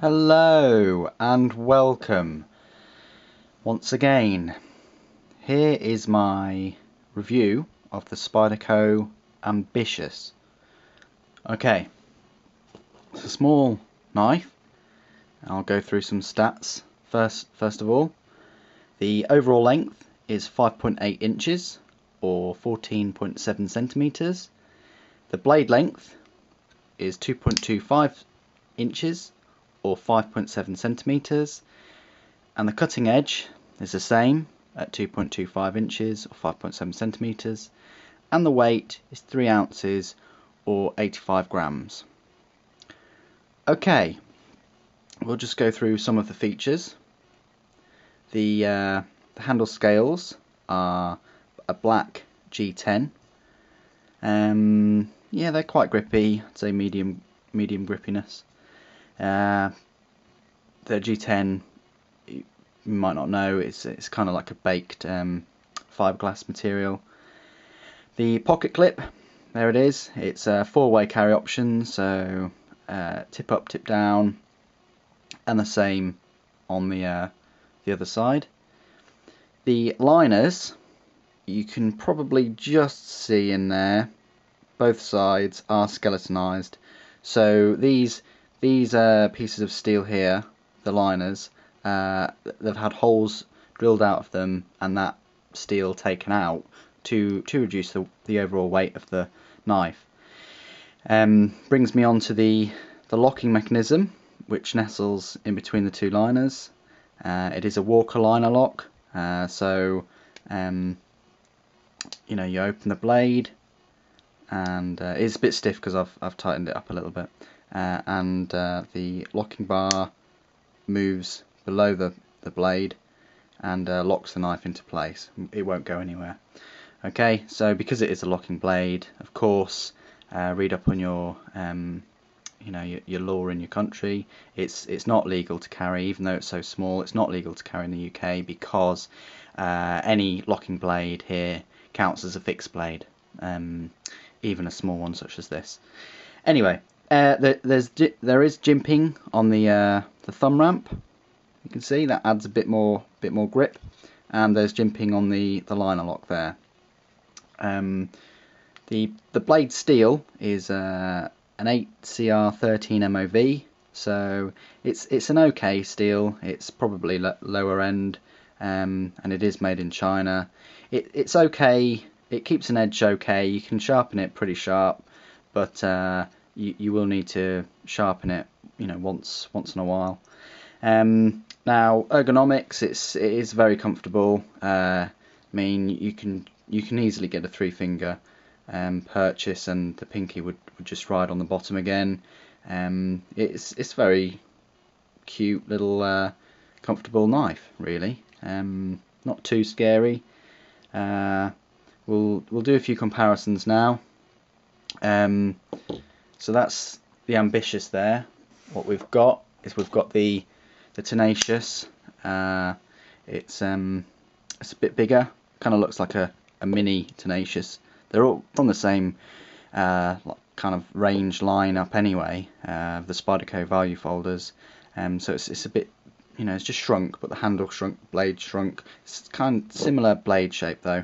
Hello and welcome once again. Here is my review of the Spyderco Ambitious. Okay, it's a small knife. I'll go through some stats first of all. The overall length is 5.8 inches or 14.7 centimeters. The blade length is 2.25 inches or 5.7 centimeters, and the cutting edge is the same at 2.25 inches or 5.7 centimeters, and the weight is 3 ounces or 85 grams. Okay, we'll just go through some of the features. The handle scales are a black G10. Yeah, they're quite grippy. I'd say medium grippiness. The G10, you might not know, it's kind of like a baked fiberglass material. The pocket clip, there it is. It's a 4-way carry option, so tip up, tip down, and the same on the other side. The liners, you can probably just see in there, both sides are skeletonized. So these pieces of steel here, the liners, they've had holes drilled out of them and that steel taken out to reduce the overall weight of the knife. Brings me on to the locking mechanism, which nestles in between the two liners. It is a Walker liner lock, so you know, you open the blade, and it's a bit stiff because I've tightened it up a little bit, and the locking bar moves below the blade and locks the knife into place. It won't go anywhere. Okay, so because it is a locking blade, of course, read up on your you know, your law in your country. It's not legal to carry, even though it's so small. It's not legal to carry in the UK because any locking blade here counts as a fixed blade, even a small one such as this. Anyway, there is jimping on the thumb ramp. You can see that adds a bit more grip, and there's jimping on the liner lock there. The blade steel is an 8CR13 MOV, so it's an okay steel. It's probably lower end, and it is made in China. It's okay. It keeps an edge okay. You can sharpen it pretty sharp, but you will need to sharpen it, you know, once in a while. Now ergonomics, it is very comfortable. I mean, you can easily get a 3-finger purchase, and the pinky would just ride on the bottom again. It's very cute little comfortable knife, really. Not too scary. We'll do a few comparisons now. So that's the Ambitious there. What we've got is the Tenacious. It's a bit bigger. Kind of looks like a mini Tenacious. They're all from the same kind of range line up anyway. The Spyderco value folders. So it's a bit, you know, it's just shrunk, but the handle shrunk, blade shrunk. It's kind of similar blade shape though.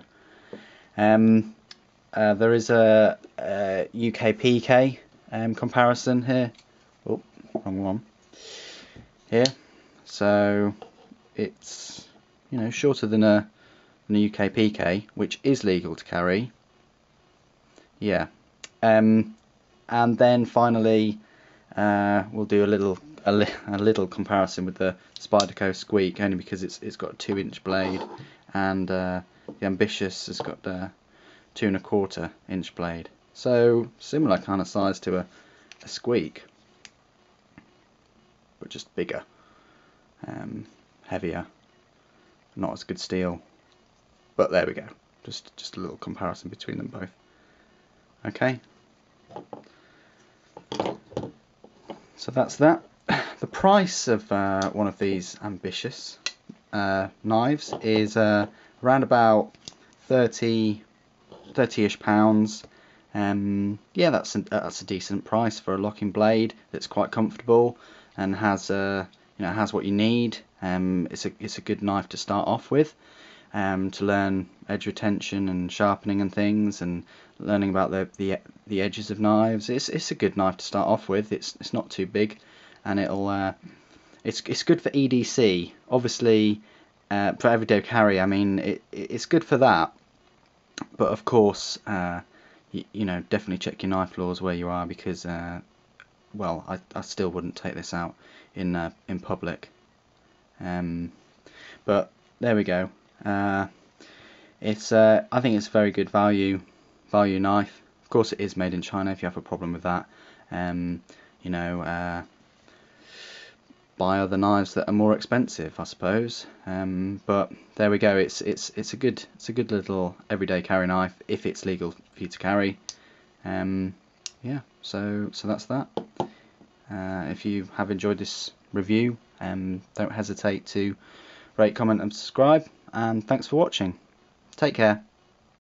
There is a UK PK comparison here. Oh, wrong one. Here, so it's, you know, shorter than a UK PK, which is legal to carry. Yeah, and then finally we'll do a little comparison with the Spyderco Squeak, only because it's got a 2-inch blade, and the Ambitious has got a 2.25-inch blade. So similar kind of size to a Squeak, but just bigger, heavier, not as good steel. But there we go. Just a little comparison between them both. Okay. So that's that. The price of one of these Ambitious knives is around about 30-ish pounds. Yeah, that's a decent price for a locking blade that's quite comfortable. and has has what you need. It's a good knife to start off with, to learn edge retention and sharpening and things, and learning about the edges of knives. It's a good knife to start off with. It's not too big, and it's good for EDC. Obviously, for everyday carry, I mean, it's good for that. But of course, definitely check your knife laws where you are, because well, I still wouldn't take this out in public. But there we go. I think it's a very good value knife. Of course, it is made in China. If you have a problem with that, buy other knives that are more expensive, I suppose. But there we go. It's a good little everyday carry knife if it's legal for you to carry. Yeah. So that's that. If you have enjoyed this review, don't hesitate to rate, comment and subscribe, and thanks for watching. Take care.